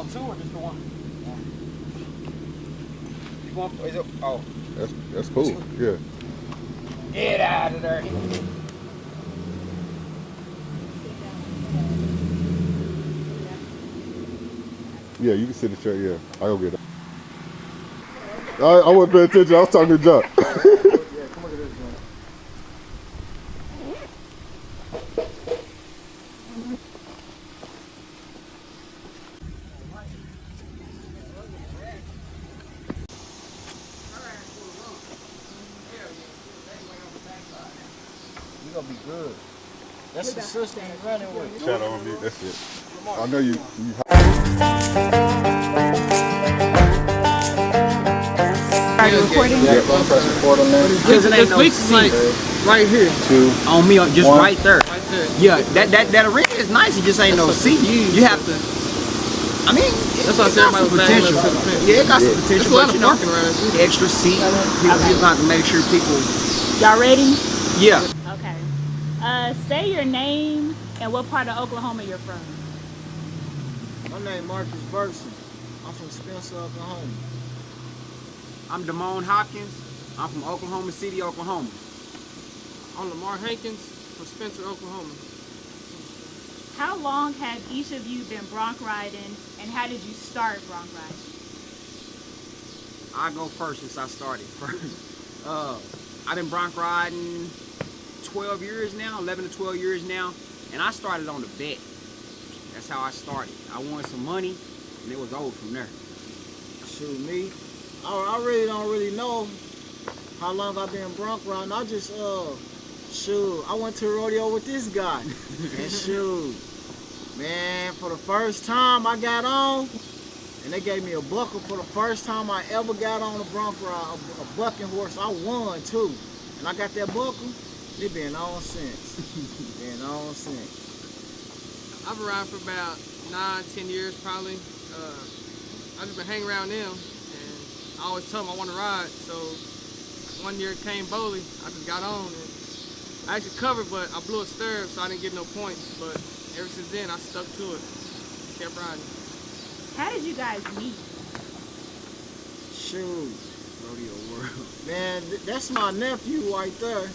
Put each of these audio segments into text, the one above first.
want two or just the one? You want? Is it? Oh. That's cool. Yeah. Get out of there. Yeah, you can sit in the chair. Yeah, I'll go get it. I wasn't paying attention. I was talking to John. Yeah, come look at this one. You gonna be good. That's the system you're running with. Shout out on me. That's it. I know you. Are you recording? Yeah, I'm pressing record on there. Because it ain't no seat right here. Two. on me, just One. right there. Yeah, that arena is nice. It just ain't no seat. You have to. I mean, That's why I said everybody was potential. Yeah, it got some potential, but you know, parking around us. extra seat. People just got to make sure people. Y'all ready? Yeah. Okay. Say your name and what part of Oklahoma you're from. My name Marcus Burson. I'm from Spencer, Oklahoma. I'm Damon Hopkins. I'm from Oklahoma City, Oklahoma. I'm Lamar Hankins from Spencer, Oklahoma. How long have each of you been bronc riding, and how did you start bronc riding? I go first since I started first. I've been bronc riding 12 years now, 11 to 12 years now, and I started on the bet. That's how I started. I wanted some money, and it was over from there. Shoot, me, I really don't know how long I've been bronc riding. I just, shoot, I went to a rodeo with this guy, and shoot, man, for the first time I got on, and they gave me a buckle for the first time I ever got on a bronc ride, a bucking horse. I won too, and I got that buckle. It been on since. Been on since. I've been riding for about 9-10 years probably. I just been hanging around them, and I always tell them I want to ride. So one year it came bowling, I just got on, and I actually covered, but I blew a stirrup, so I didn't get no points. But ever since then, I stuck to it, kept riding. How did you guys meet? Shoot, Rodeo world. man, that's my nephew right there.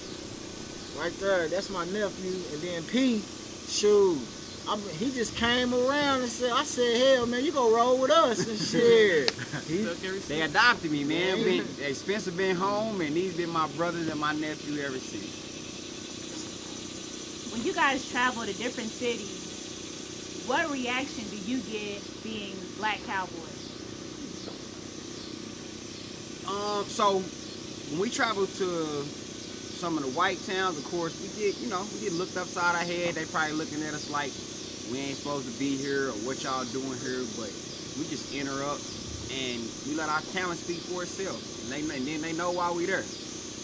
Right there, that's my nephew. And then P, shoot, he just came around and said, I said, hell, man, you gonna roll with us and shit. Stuck ever They since. adopted me, man. Spencer been home, and these been my brothers and my nephew ever since. When you guys travel to different cities, what reaction do you get being Black Cowboys? So when we travel to some of the white towns, of course, we get looked upside our head. They probably looking at us like we ain't supposed to be here or what y'all doing here, but we just interrupt and we let our talent speak for itself. And then they know why we there.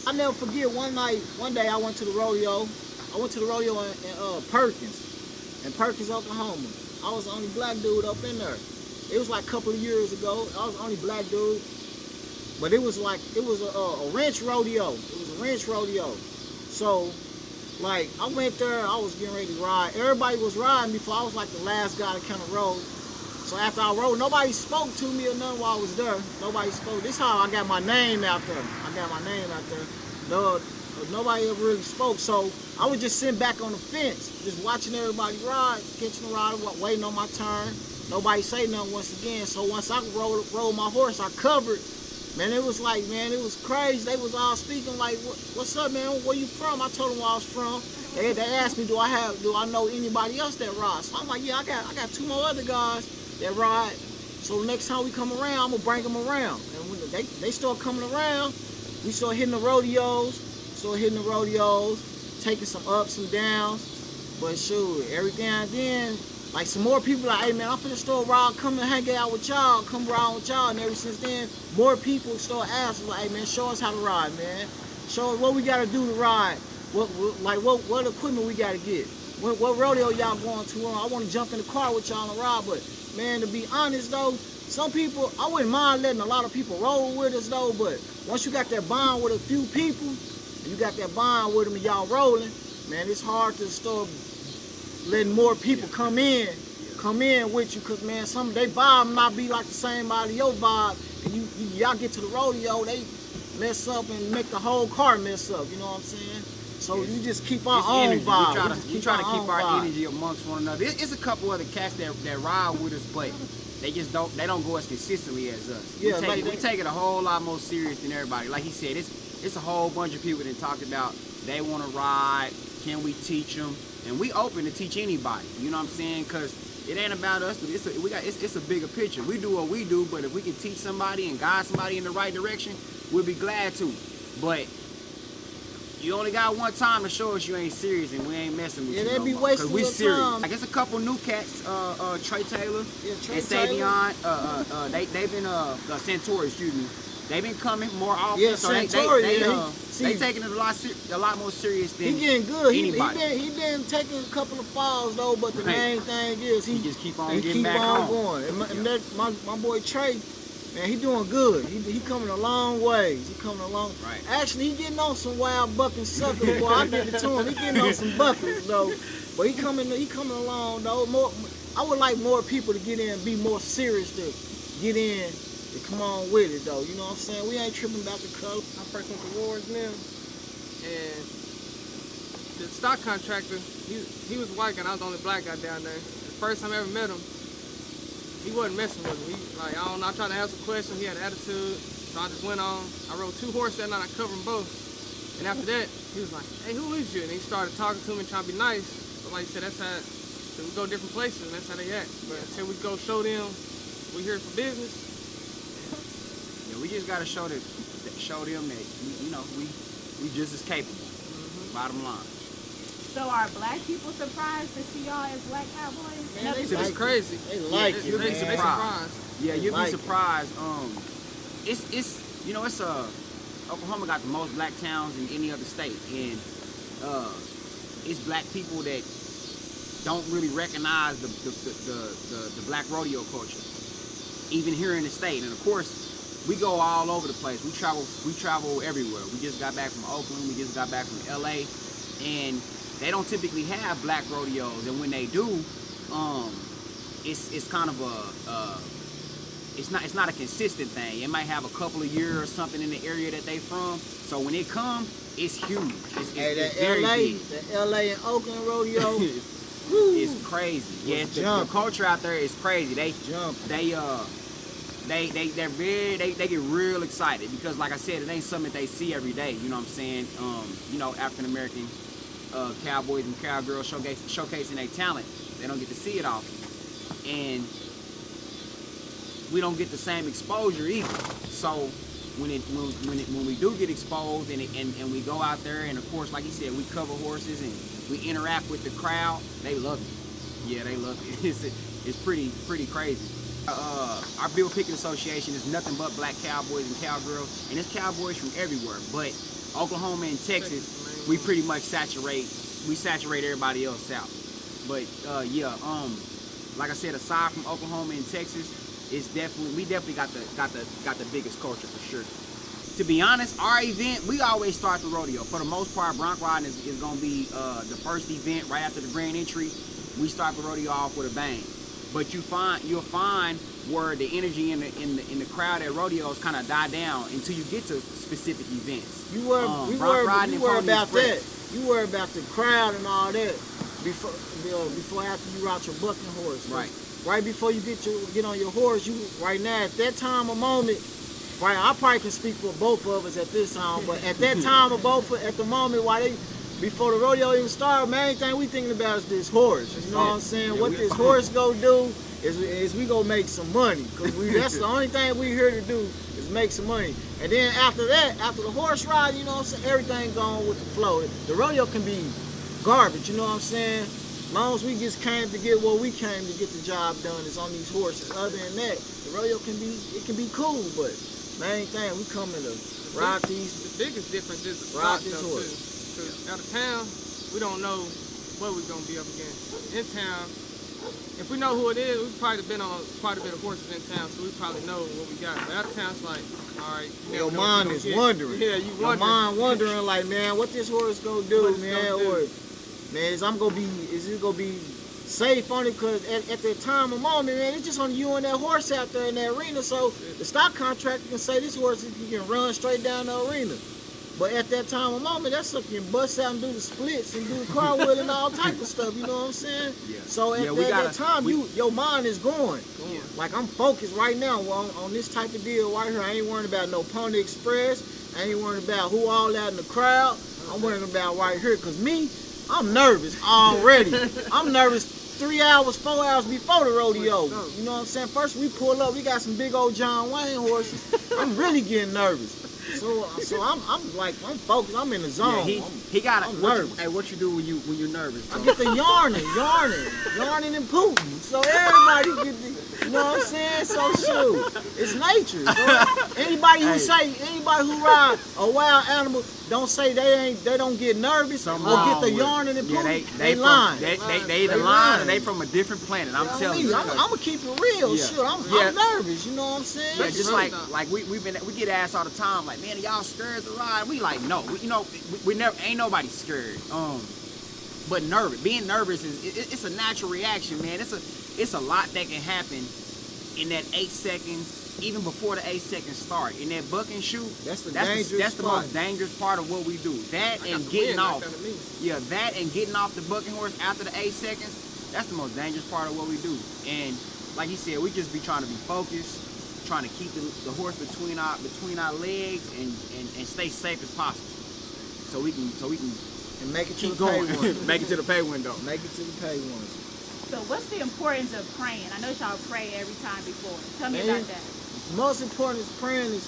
I never forget one day I went to the rodeo. I went to the rodeo in Perkins, Oklahoma. I was the only black dude up in there. It was like a couple of years ago. I was the only black dude. But it was a ranch rodeo. It was a ranch rodeo. So, like, I went there, I was getting ready to ride. Everybody was riding before I was like the last guy to kind of rode. So after I rode, nobody spoke to me or nothing while I was there. Nobody spoke. This is how I got my name out there. I got my name out there. No, nobody ever really spoke. So I was just sitting back on the fence, just watching everybody ride, catching the ride, waiting on my turn. Nobody say nothing once again. So once I rode my horse, I covered. Man, it was like, man, it was crazy. They was all speaking like, what's up, man? Where you from? I told them where I was from. They asked me, do I know anybody else that rides? So I'm like, yeah, I got two more other guys that ride. So next time we come around, I'm gonna bring them around. And when they start coming around, we start hitting the rodeos, taking some ups and downs. But shoot, every now and then, like some more people like, hey man, I'm finna start riding, come and hang out with y'all, come around with y'all. And ever since then, more people start asking like, hey man, show us how to ride, man. Show us what we gotta do to ride. What equipment we gotta get. What rodeo y'all going to? I wanna jump in the car with y'all and ride, but man, to be honest though, some people, I wouldn't mind letting a lot of people roll with us though, but once you got that bond with a few people, and you got that bond with them and y'all rolling, man, it's hard to start letting more people come in come in with you, cause man, some they vibe might be like the same out of your vibe, and y'all get to the rodeo, they mess up and make the whole car mess up. You know what I'm saying? So you just keep our own energy. vibe. We try to keep our energy amongst one another. It's a couple other cats that ride with us, but they just don't go as consistently as us. Yeah, we take it a whole lot more serious than everybody. Like he said, it's a whole bunch of people that talked about they want to ride. Can we teach them? And we open to teach anybody. You know what I'm saying? Because it ain't about us. It's a bigger picture. We do what we do, but if we can teach somebody and guide somebody in the right direction, we'll be glad to. But you only got one time to show us you ain't serious and we ain't messing with you they no be more. wasting Cause we your serious. time. I guess a couple new cats, Trey Taylor Trey and Savion, they've been Centauri, excuse me. They've been coming more often. Yeah, so Centauri, they taking it a lot more serious than he getting good. anybody. He been taking a couple of falls though, but the main thing is he just keep on he getting keep back on home. going. And that, my boy Trey, man, he doing good. He coming a long ways. He coming along. Right. Actually, he getting on some wild bucking suckers, boy. I give it to him. He getting on some buckers though. But he coming along though. I would like more people to get in, be more serious to get in. To come on with it though, you know what I'm saying? We ain't tripping about the color. I first went to Wars now, and the stock contractor, he was white guy, and I was the only black guy down there. The first time I ever met him, he wasn't messing with me. I don't know, I tried to ask a question, he had an attitude, so I just went on. I rode 2 horses that night, I covered them both. And after that, he was like, hey, who is you? And he started talking to me and trying to be nice. But like I said, that's how, so we go different places, and that's how they act. But until we go show them we here for business, We just gotta show them that we just as capable. Bottom line. So are black people surprised to see y'all as black cowboys? Man, it's crazy. They like it, You'll be man. surprised. Yeah, you'll like be surprised. It's Oklahoma got the most black towns in any other state, and it's black people that don't really recognize the black rodeo culture, even here in the state. And of course, we go all over the place. We travel everywhere. We just got back from Oakland. We just got back from LA, and they don't typically have black rodeos. And when they do, it's kind of it's not a consistent thing. It might have a couple of years or something in the area that they from. So when it come, it's huge. It's very big. The LA and Oakland rodeo. It's crazy. Yeah, the culture out there is crazy. They get real excited because, like I said, it ain't something that they see every day. You know what I'm saying? African American cowboys and cowgirls showcasing their talent. They don't get to see it often, and we don't get the same exposure either. So when we do get exposed and we go out there, and of course, like you said, we cover horses and we interact with the crowd, they love it. Yeah, they love it. It's pretty crazy. Our Bill Pickett Association is nothing but black cowboys and cowgirls, and it's cowboys from everywhere. But Oklahoma and Texas, we pretty much saturate everybody else out. But like I said, aside from Oklahoma and Texas, we definitely got the biggest culture for sure. To be honest, our event, we always start the rodeo. For the most part, bronc riding is gonna be the first event right after the grand entry. We start the rodeo off with a bang. But you'll find where the energy in the crowd at rodeos kind of die down until you get to specific events. You worry about that. You worry about the crowd and all that before after you route your bucking horse. Right. Right before you get on your horse, right now at that time of moment, right? I probably can speak for both of us at this time, but at that time of at the moment before the rodeo even started, main thing we thinking about is this horse. You know what I'm saying? Yeah, what this horse go do is we gonna make some money, because that's the only thing we here to do is make some money. And then after that, after the horse ride, you know what I'm saying, everything going with the flow. The rodeo can be garbage, you know what I'm saying? As long as we just came to get what we came to get the job done is on these horses. Other than that, the rodeo can be cool, but main thing we coming to ride these. The biggest difference is the ride stock this though, horse. too. Because out of town, we don't know what we're gonna be up against. In town, if we know who it is, we've probably been on quite a bit of horses in town, so we probably know what we got. But out of town, it's like, all right, your mind is wondering. Yeah, you wondering. Your mind wondering, like, man, what this horse gonna do, man? Or man, is it gonna be safe on it because at that time of moment, man, it's just on you and that horse out there in that arena. So the stock contractor can say this horse can run straight down the arena. But at that time of moment, that sucker can bust out and do the splits and do the cartwheel and all type of stuff. You know what I'm saying? Yeah. So at that time, your mind is going. Yeah. Like I'm focused right now on this type of deal right here. I ain't worrying about no Pony Express. I ain't worrying about who all out in the crowd. I'm worrying about right here. Cause me, I'm nervous already. I'm nervous 3 hours, 4 hours before the rodeo. You know what I'm saying? First we pull up, we got some big old John Wayne horses. I'm really getting nervous. So I'm focused. I'm in the zone. Yeah, he got I'm nervous. Hey, what you do when you're nervous? I get the yarning and Putin. So everybody get the, you know what I'm saying? So shoot, it's nature. So anybody who ride a wild animal don't say they don't get nervous or get the yarning and Putin. They lying. They either lying or they from a different planet. I'm telling you. I'm gonna keep it real. Yeah. Shoot, I'm nervous. You know what I'm saying? Yeah, just like we get asked all the time, like, man, are y'all scared to ride? We like, no, we never, ain't nobody scared. But being nervous it's a natural reaction, man. It's a lot that can happen in that 8 seconds, even before the 8 seconds start. In that buck and shoot, that's the most dangerous part of what we do. That and getting off. That and getting off the bucking horse after the 8 seconds, that's the most dangerous part of what we do. And like he said, we just be trying to be focused, trying to keep the horse between our legs and stay safe as possible. So we can and make it keep to the going. pay window. Make it to the pay window. Make it to the pay window. So what's the importance of praying? I know y'all pray every time before. Tell me about that. The most important is praying is,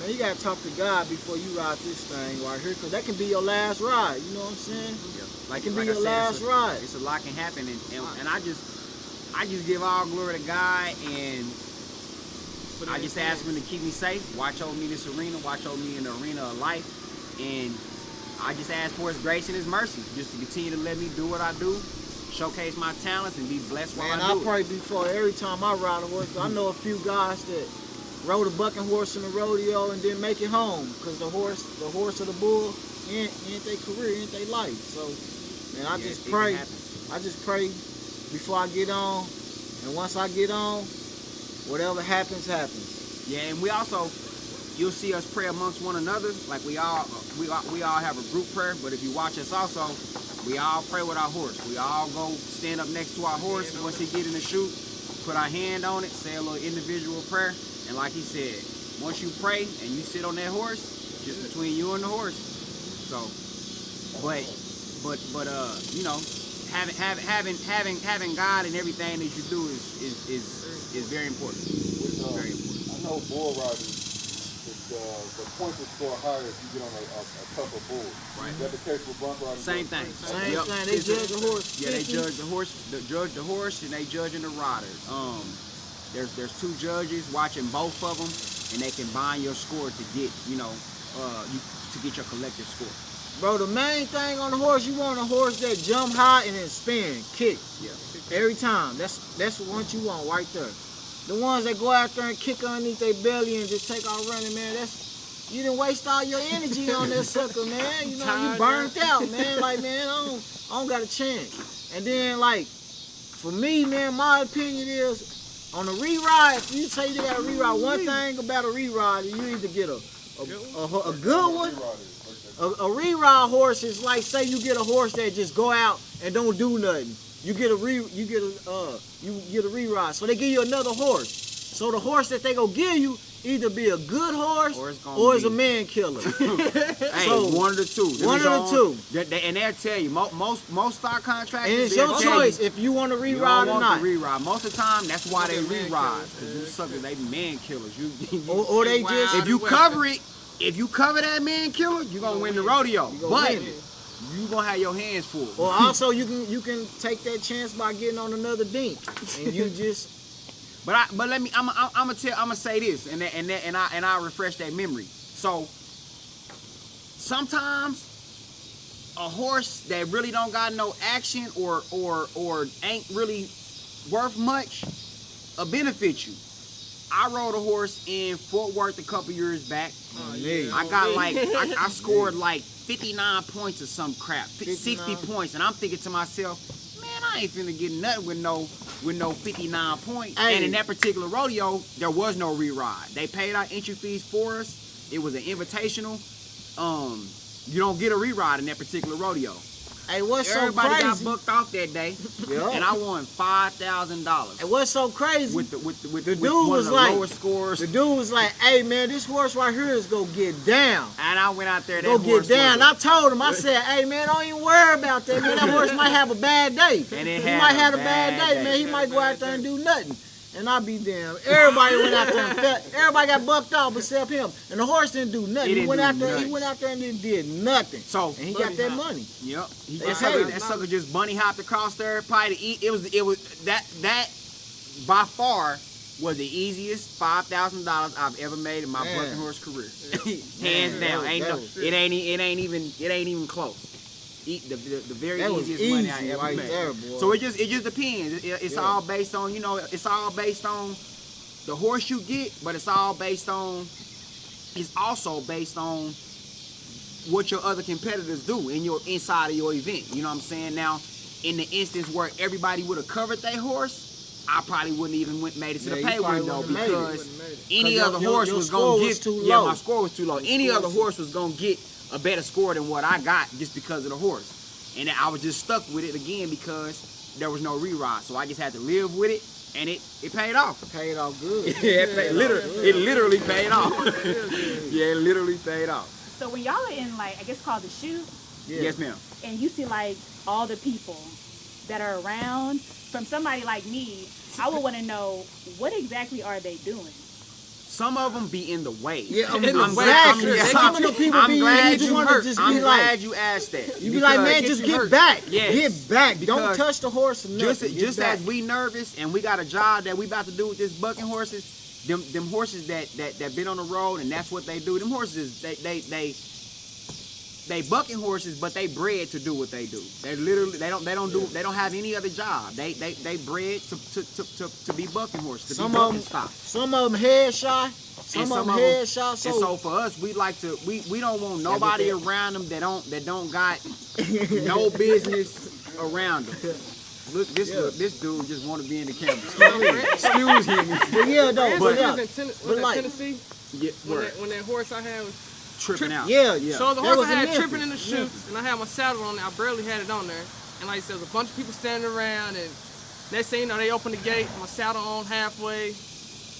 man, you gotta talk to God before you ride this thing right here, cause that can be your last ride. You know what I'm saying? Yeah. Like can be your last ride. It's a lot can happen, and I just give all glory to God, and I just ask Him to keep me safe, watch over me in this arena, watch over me in the arena of life, and I just ask for His grace and His mercy, just to continue to let me do what I do, showcase my talents, and be blessed while I do it. I pray before every time I ride a horse. I know a few guys that rode a bucking horse in the rodeo and didn't make it home because the horse or the bull ain't their career, ain't their life. So, man, I just pray before I get on, and once I get on, whatever happens, happens. Yeah, and we also, you'll see us pray amongst one another. Like we all have a group prayer, but if you watch us also, we all pray with our horse. We all go stand up next to our horse once he get in the chute, put our hand on it, say a little individual prayer, and like he said, once you pray and you sit on that horse, just between you and the horse. So, but you know, having God in everything that you do is very important. Very important. I know bull riders, the points will score higher if you get on a tougher bull. Right. Is that the case with bronc riders? Same thing. Same thing. They judge the horse. Yeah, they judge the horse. And they judging the rider. There's two judges watching both of them, and they combine your score to get to get your collective score. Bro, the main thing on the horse, you want a horse that jump high and then spin, kick. Yeah. Every time. That's what you want right there. The ones that go out there and kick underneath their belly and just take off running, man, you didn't waste all your energy on that sucker, man. You know, you burnt out, man. Like, man, I don't got a chance. And then, like, for me, man, my opinion is, on a re-ride, if you say you got a re-ride, one thing about a re-ride, you either get a good one. A re-ride horse is like, say you get a horse that just go out and don't do nothing. You get a re-ride. So they give you another horse. So the horse that they gonna give you either be a good horse or it's a man killer. Hey, so, one of the two. One of the two. And they'll tell you, most stock contractors. And it's your choice if you want to re-ride or not. Most of the time, that's why they re-ride. Because you suckers, they man killers. Or they just, if you cover it, if you cover that man killer, you're gonna win the rodeo. But you gonna have your hands full. Or also you can take that chance by getting on another dink, and you just. But let me. I'm gonna say this, and I refresh that memory. So sometimes a horse that really don't got no action or ain't really worth much, will benefit you. I rode a horse in Fort Worth a couple years back. I got I scored like 59 points or some crap, 60 points, and I'm thinking to myself, man, I ain't finna get nothing with no 59 points. Hey. And in that particular rodeo, there was no re-ride. They paid our entry fees for us. It was an invitational. You don't get a re-ride in that particular rodeo. Hey, what's Everybody so got crazy? booked off that day, Yeah. and I won $5,000 And what's so crazy? with the with dude one was of the like, lowest scores. the dude was like, "Hey man, this horse right here is gonna get down. And I went out there. That Go get horse down." was I told him, I said, "Hey man, don't even worry about that, man. That horse might have a bad day. And it He had might a have a bad bad day, day. man. He might go out there and do nothing." And I be damn. Everybody went out there and everybody got bucked off except him. And the horse didn't do nothing. He He didn't went do out there. He nothing. went out there and did nothing. So And he got that money. Yep. He They just paid that him. sucker just bunny hopped across there, probably to eat. It was that by far was the easiest $5,000 I've ever made in my Man. bucking horse career. Man, Hands down. that was- It ain't even close. The very That was easiest money I easy ever right made. there, boy. So it just depends. It's Yeah. all based on it's all based on the horse you get, but it's also based on what your other competitors do inside of your event. You know what I'm saying? Now, in the instance where everybody would have covered their horse, I probably wouldn't even made it to the Yeah, pay you probably window wouldn't have made it. because Any any 'Cause other your- horse your was score gonna was get too yeah, low. my score was too low. Any other horse was gonna get a better score than what I got just because of the horse. And I was just stuck with it again because there was no re-ride. So I just had to live with it, and it paid off. Paid off good. Yeah, it literally paid off. Yeah, it literally paid off. So when y'all are in, like, I guess called the shoot, Yeah. Yes, ma'am. and you see like all the people that are around, from somebody like me, I would want to know what exactly are they doing? Some of them be in the way. Yeah, I'm exactly. glad- Some of the people I'm be glad you just you want to hurt. just I'm be glad like, you asked that. you be like, Because man, just you get hurt. back. Yes. Get back. Don't Because touch the horse or nothing. just Get back. as we nervous and we got a job that we about to do with this bucking horses, them horses that been on the road and that's what they do. Them horses they bucking horses, but they bred to do what they do. They literally they don't have any other job. They bred to be bucking horses, to be bucking stock. Some of them head shy. Some of them head shy. And so for us, we like to we don't want nobody around them that don't got no business around them. Look, this dude just want to be in the camera. Excuse him. But yeah, though. But yeah. Was like- that Tennessee? Yeah, When that horse I had was tripping out. Yeah. So the That horse was I in had Memphis. tripping in the chutes, and I had my saddle on there. I barely had it on there, and like I said, there was a bunch of people standing around, and next thing you know, they opened the gate, my saddle on halfway.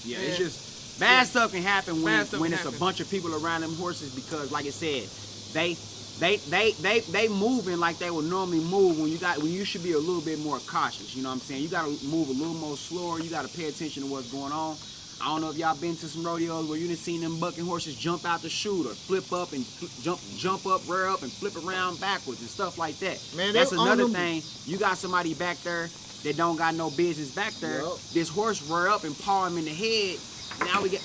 Yeah, Yeah. it's just bad stuff can happen when Bad stuff when can it's a happen. bunch of people around them horses because, like I said, they moving like they would normally move when you should be a little bit more cautious. You know what I'm saying? You got to move a little more slower. You got to pay attention to what's going on. I don't know if y'all been to some rodeos where you done seen them bucking horses jump out the chute or flip up and jump up, rear up, and flip around backwards and stuff like that. Man, that's they another own them. thing. You got somebody back there that don't got no business back there. Yup. This horse rear up and paw him in the head.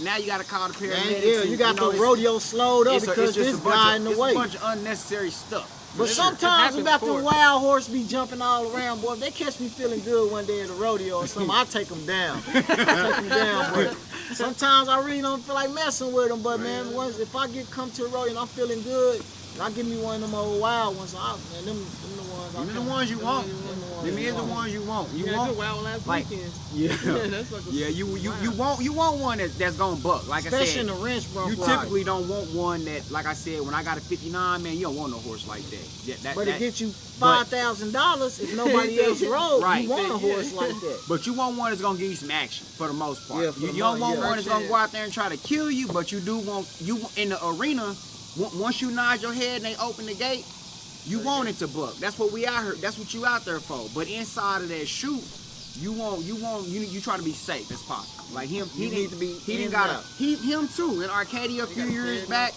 Now you got to call the Man, paramedics. yeah, and, you got know, the it's- rodeo slowed up it's because just this a bunch guy of, in the it's way. a bunch of unnecessary stuff. But It sometimes we happened got the before. wild horse be jumping all around, boy. If they catch me feeling good one day at a rodeo or something, I take them down. But sometimes I really don't feel like messing with them. But man, if I come to a rodeo and I'm feeling good, and I give me one of them old wild ones, man, them the ones. Them the ones you want. Them is the ones you want. You You had a want good wild last like- weekend. yeah. That's like a Yeah, you want one that's gonna buck. Like Especially I said, in the Ranch Bronc you Riders. typically don't want one that, like I said, when I got a 59, man, you don't want no horse like that. But it gets you $5,000 if nobody else rode. Right. You want a horse like that. But you want one that's gonna give you some action for the most part. Yeah, for you the don't most- want yeah. one that's gonna go out there and try to kill you, but you do want in the arena. Once you nod your head and they open the gate, you want it to buck. That's what we out here. That's what you out there for. But inside of that chute, you try to be safe as possible. Like him, You need to be he in didn't and got out. him too in Arcadia a few years back.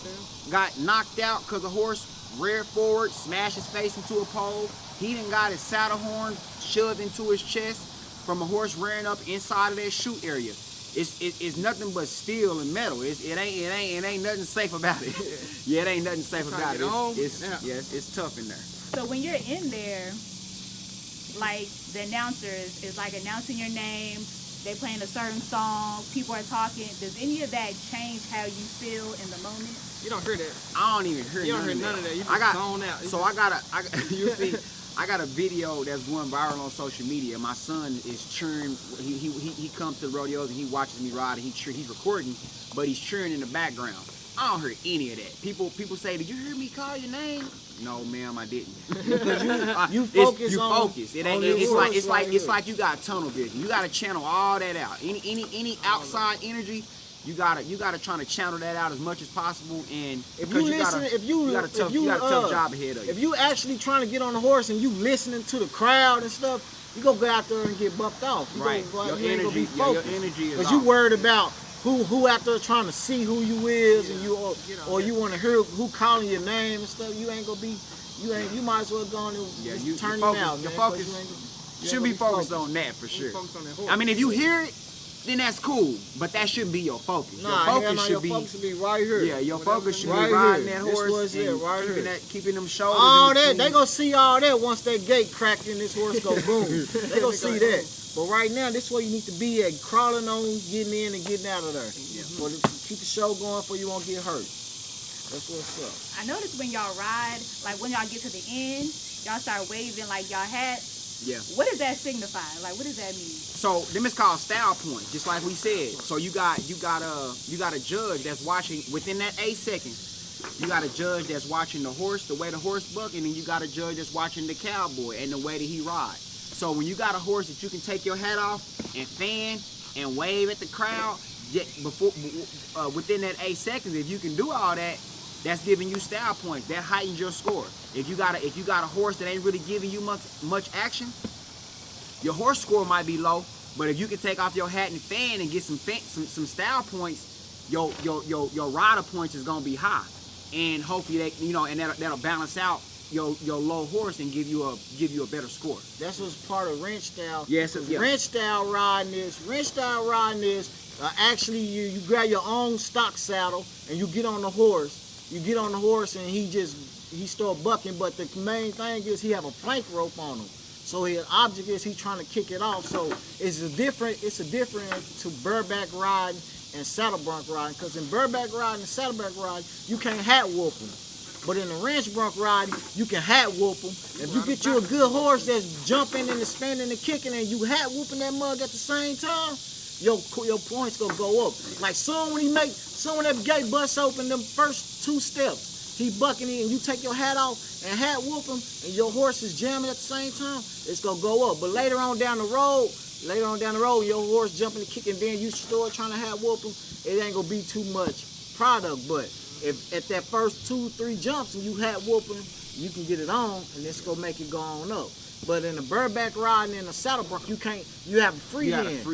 Got knocked out because the horse reared forward, smashed his face into a pole. He done got his saddle horn shoved into his chest from a horse rearing up inside of that chute area. It's nothing but steel and metal. It ain't nothing safe about it. Yeah, it ain't nothing safe about it. It's tough in there. So when you're in there, like the announcers is like announcing your name, they playing a certain song, people are talking. Does any of that change how you feel in the moment? You don't hear that. I don't even hear You don't none hear of none of that. You I got just zone out. so I got you see I got a video that's going viral on social media. My son is cheering. He comes to the rodeos and he watches me ride and he's recording, but he's cheering in the background. I don't hear any of that. People say, "Did you hear me call your name?" No, ma'am, I didn't. You focus you on. focus. It ain't. It's like you got tunnel vision. You gotta channel all that out. Any outside energy. You gotta try to channel that out as much as possible, and If you listen, you got a tough job ahead of you. If you actually trying to get on the horse and you listening to the crowd and stuff, you gonna go out there and get bucked off. You Right. Gonna, Your you ain't gonna be energy, focused. your energy is Because you off. worried about who out there trying to see who you is, and you or you want to hear who calling your name and stuff. You ain't gonna be. You might as well go on and just turn him out. Your Man, focus 'cause you should be focused on that for sure. Focus on that horse. I mean, if you hear it, then that's cool, but that shouldn't be your focus. Nah, your focus your focus should be right here. Yeah, your focus should Right be riding here. that This horse was it, and right keeping, here. keeping them shoulders. All in that, between. they gonna see all that once that gate cracked and this horse go boom. They gonna see that. But right now, this is where you need to be at, crawling on, getting in and getting out of there. For to keep the show going for you won't get hurt. That's what's up. I noticed when y'all ride, like when y'all get to the end, y'all start waving like y'all hats. Yeah. What does that signify? Like, what does that mean? So them is called style points, just like we said. So you got a judge that's watching within that 8 seconds. You got a judge that's watching the horse, the way the horse buck, and then you got a judge that's watching the cowboy and the way that he rides. So when you got a horse that you can take your hat off and fan and wave at the crowd, within that 8 seconds, if you can do all that, that's giving you style points. That heightens your score. If you got a horse that ain't really giving you much action, your horse score might be low. But if you can take off your hat and fan and get some style points, your rider points is gonna be high, and hopefully that'll balance out your low horse and give you a better score. That's what's part of wrench style. Yes, yeah. Wrench style riding is actually you grab your own stock saddle and you get on the horse. You get on the horse and he start bucking, but the main thing is he have a plank rope on him. So his object is he trying to kick it off. So it's a different to bareback riding and saddle bronc riding. Because in bareback riding and saddleback riding, you can't hat whoop them. But in the ranch bronc riding, you can hat whoop them. If you get you a good horse that's jumping and spinning and kicking and you hat whooping that mug at the same time, your points gonna go up. Like soon when that gate busts open, them first 2 steps, he bucking it and you take your hat off and hat whoop him and your horse is jamming at the same time, it's gonna go up. But later on down the road, your horse jumping and kicking, then you start trying to hat whoop him, it ain't gonna be too much product. But if at that first 2-3 jumps and you hat whoop him, you can get it on and it's gonna make it go on up. But in the bareback riding and the saddle bronc, you have a free hand.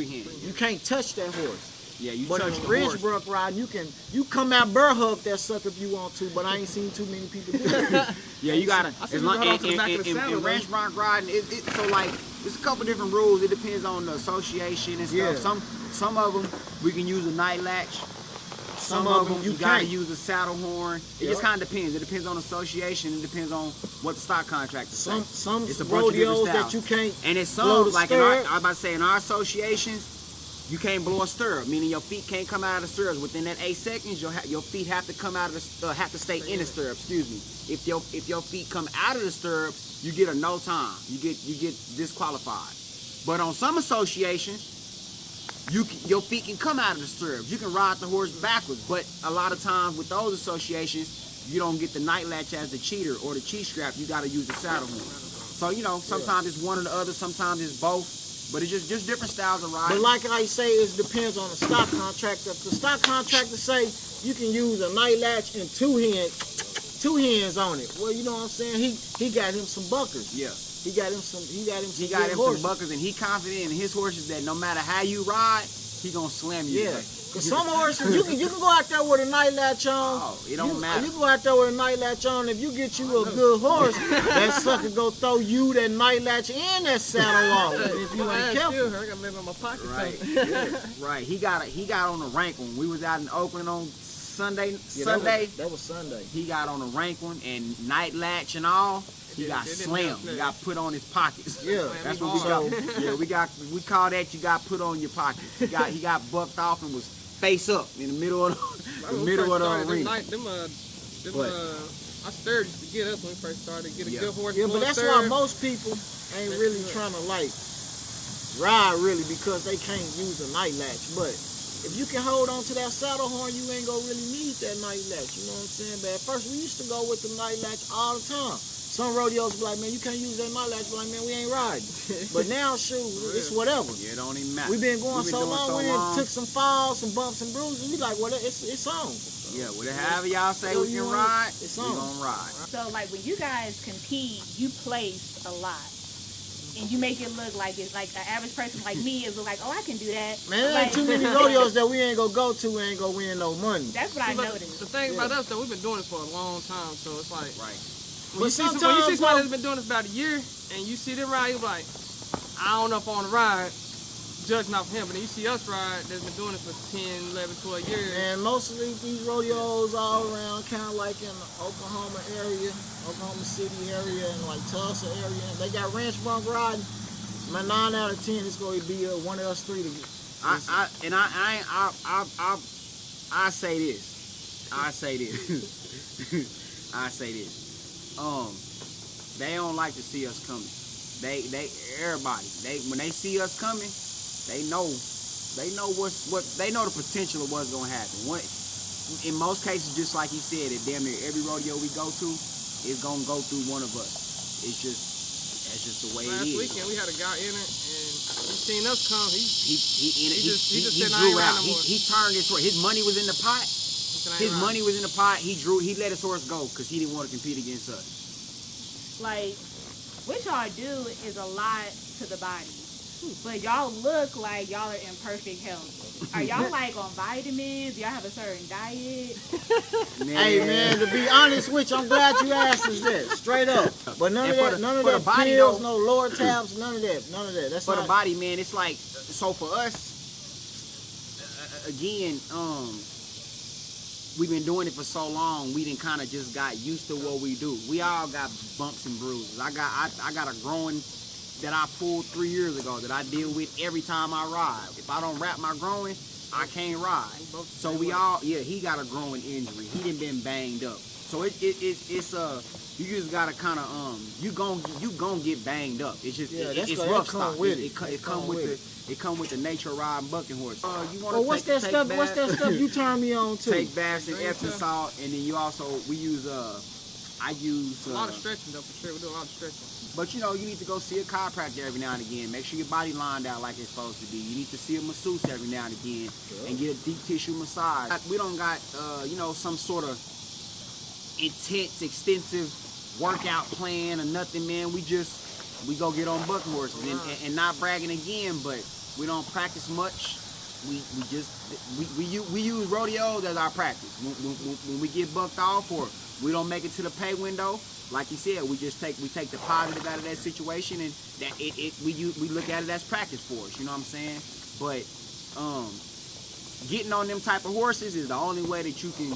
You can't touch that horse. Yeah, you But touch in the the ranch horse. bronc riding, you come out burr hug that sucker if you want to, but I ain't seen too many people do it. Yeah, you gotta. I see you run off to the back of the saddle, in ranch bronc riding, so like there's a couple different rules. It depends on the association and stuff. Yeah. Some of them we can use a night latch. Some of them you gotta use a saddle horn. It just kind of depends. It depends on association. It depends on what the stock contract is. Some It's a bunch of different rodeos that styles. you can't And it's blow some the like stirrup. I was about to say in our associations, you can't blow a stirrup, meaning your feet can't come out of the stirrups within that 8 seconds. Your feet have to come out of the have to stay in the stirrup. Excuse me. If your feet come out of the stirrup, you get a no time. You get disqualified. But on some associations, your feet can come out of the stirrups. You can ride the horse backwards. But a lot of times with those associations, you don't get the night latch as the cheater or the cheat strap. You got to use the saddle horn. So sometimes it's one or the other. Sometimes it's both. But it's just different styles of riding. But like I say, it depends on the stock contractor. If the stock contractor say you can use a night latch and two hands on it, well, you know what I'm saying? He got him some buckers. Yeah. He got him some some buckers, and he confident in his horses that no matter how you ride, he gonna slam you. Yeah. Cause some horses you can go out there with a night latch on. Oh, it don't matter. You go out there with a night latch on. If you get you a good horse, that sucker go throw you that night latch and that saddle off. If you ain't careful. I got maybe in my pocket. Right. Yeah. Right. He got on the rank one. We was out in Oakland on Sunday. That was Sunday. He got on the rank one and night latch and all. He got slammed. He got put on his pockets. Yeah, that's what we got. Yeah, we call that you got put on your pocket. He got bucked off and was face up in the middle of the arena. I stirred used to get us when we first started. Get a good horse. Yeah, but that's why most people ain't really trying to like ride really because they can't use a night latch. But if you can hold on to that saddle horn, you ain't gonna really need that night latch. You know what I'm saying? But at first we used to go with the night latch all the time. Some rodeos be like, man, you can't use that night latch. Be like, man, we ain't riding. But now, shoot, it's whatever. Yeah, it don't even matter. We've been going so long. We done took some falls, some bumps and bruises. We like, well, it's on. Yeah, whatever y'all say we can ride, it's we on. gonna ride. So like when you guys compete, you place a lot. And you make it look like it's like an average person like me is like, oh, I can do that. Man, there like, ain't too many rodeos that we ain't gonna go to and ain't gonna win no money. That's what I noticed. The thing about us, though, we've been doing this for a long time, so it's like, Right. when you see somebody that's been doing this about a year, and you see them ride, you're like, I don't know if I want to ride, judging off him. But then you see us ride that's been doing this for 10, 11, 12 years. And most of these rodeos all around, kind of like in the Oklahoma area, Oklahoma City area, and like Tulsa area. They got Ranch Bronc Riding. My 9 out of 10 is going to be one of us three. I say this. I say this. I say this. They don't like to see us coming. Everybody. When they see us coming, they know they know the potential of what's gonna happen. In most cases, just like he said, at damn near every rodeo we go to is gonna go through one of us. That's just the way it is. Last weekend we had a guy in it, and he seen us come. He drew out. He turned his horse. His money was in the pot. His money was in the pot. He let his horse go because he didn't want to compete against us. Like, what y'all do is a lot to the body. But y'all look like y'all are in perfect health. Are y'all like on vitamins? Y'all have a certain diet? Hey man, to be honest with you, I'm glad you asked us that. Straight up. But none of that body, pills, no lower tabs, none of that. That's for not the body, man. It's like, so for us, again, we've been doing it for so long. We done kind of just got used to what we do. We all got bumps and bruises. I got a growing that I pulled 3 years ago that I deal with every time I ride. If I don't wrap my growing, I can't ride. So he got a growing injury. He done been banged up. So it's you just gotta kind of you gon' get banged up. It's just it's rough stuff. It come with the nature of riding bucking horse. You want to what's that stuff you turn me on to? Take baths and Epsom salt, and then we use I use a lot of stretching though, for sure. We do a lot of stretching. But you need to go see a chiropractor every now and again. Make sure your body lined out like it's supposed to be. You need to see a masseuse every now and again and get a deep tissue massage. We don't got some sort of intense, extensive workout plan or nothing, man. We go get on bucking horses and not bragging again, but we don't practice much. We use rodeos as our practice. When we get bucked off or we don't make it to the pay window, like you said, we take the positive out of that situation, and that we look at it as practice for us. You know what I'm saying? But getting on them type of horses is the only way that you can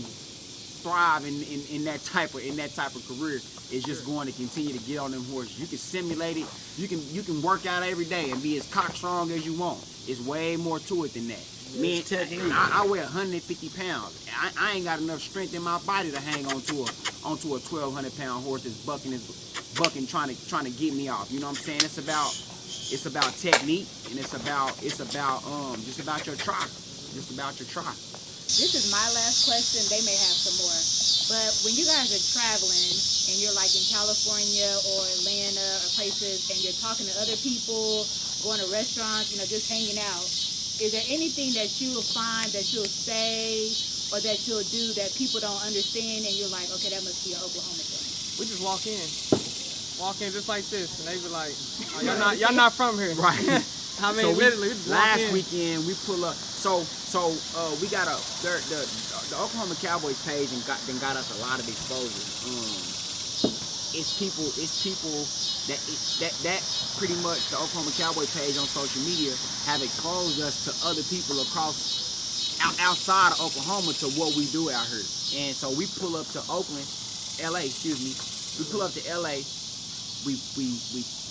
thrive in that type of career. Is just going to continue to get on them horses. You can simulate it. You can work out every day and be as cock strong as you want. It's way more to it than that. Man, I weigh 150 pounds. I ain't got enough strength in my body to hang onto a 1,200 pound horse that's bucking trying to get me off. You know what I'm saying? It's about technique, and it's about just about your trot. Just about your trot. This is my last question. They may have some more. But when you guys are traveling and you're like in California or Atlanta or places and you're talking to other people, going to restaurants, just hanging out, is there anything that you will find that you'll say or that you'll do that people don't understand and you're like, okay, that must be an Oklahoma thing? We just walk in just like this, and they be like, oh, y'all not from here. Right. I mean, literally, we just walk in. Weekend we pull up. So we got the Oklahoma Cowboys page and got us a lot of exposure. It's people that pretty much the Oklahoma Cowboy page on social media have exposed us to other people outside of Oklahoma to what we do out here. And so we pull up to LA. We pull up to LA. We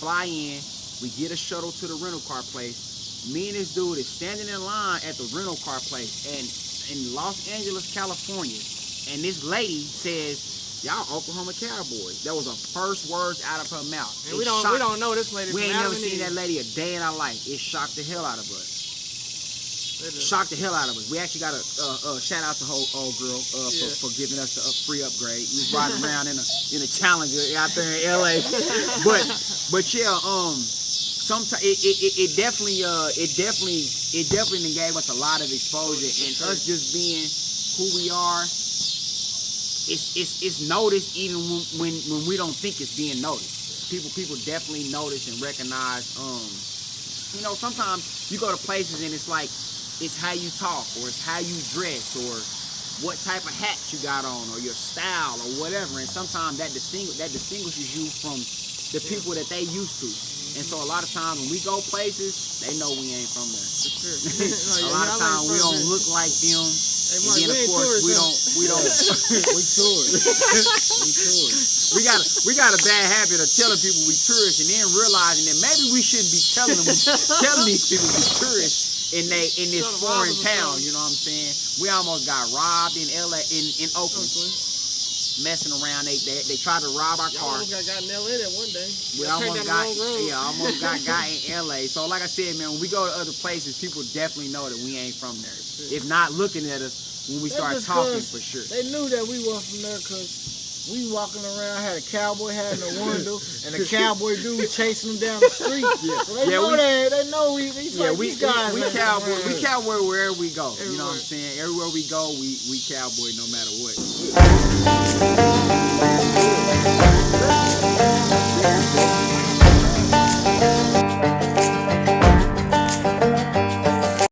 fly in. We get a shuttle to the rental car place. Me and this dude is standing in line at the rental car place in Los Angeles, California. And this lady says, y'all Oklahoma Cowboys. That was the first words out of her mouth. And we don't know this lady. We from ain't never Adam and seen Eve. that lady a day in our life. It shocked the hell out of us. It is. Shocked the hell out of us. We actually got a shout out to old girl Yeah. for giving us the free upgrade. We was riding around in a Challenger out there in LA, but yeah, sometimes it definitely gave us a lot of exposure, and us just being who we are, it's noticed even when we don't think it's being noticed. People definitely notice and recognize. You know, sometimes you go to places and it's like, it's how you talk, or it's how you dress, or what type of hat you got on, or your style, or whatever. And sometimes that distinguishes you from the people that they used to. And so a lot of times when we go places, they know we ain't from there. For sure. A lot of times we don't look like them. Hey, And Mark, then of we ain't course tourists, we don't We tourists. we got a bad habit of telling people we tourists and then realizing that maybe we shouldn't be telling these people we tourists in this Trying to foreign rob them or town, something. you know what I'm saying? We almost got robbed in LA in Oakland, messing around. They tried to rob our Y'all car. almost got in LA that one day. We Y'all almost turned down got the wrong road. almost got in LA. So like I said, man, when we go to other places, people definitely know that we ain't from there. If not looking at us when we That's start just talking, 'cause for sure. They knew that we weren't from there because we walking around, had a cowboy hat in the window, and a cowboy dude chasing them down the street. So they know they know we these guys. We ain't cowboy. from We around. cowboy wherever we go. You know what I'm Everywhere. saying? Everywhere we go, we cowboy no matter what.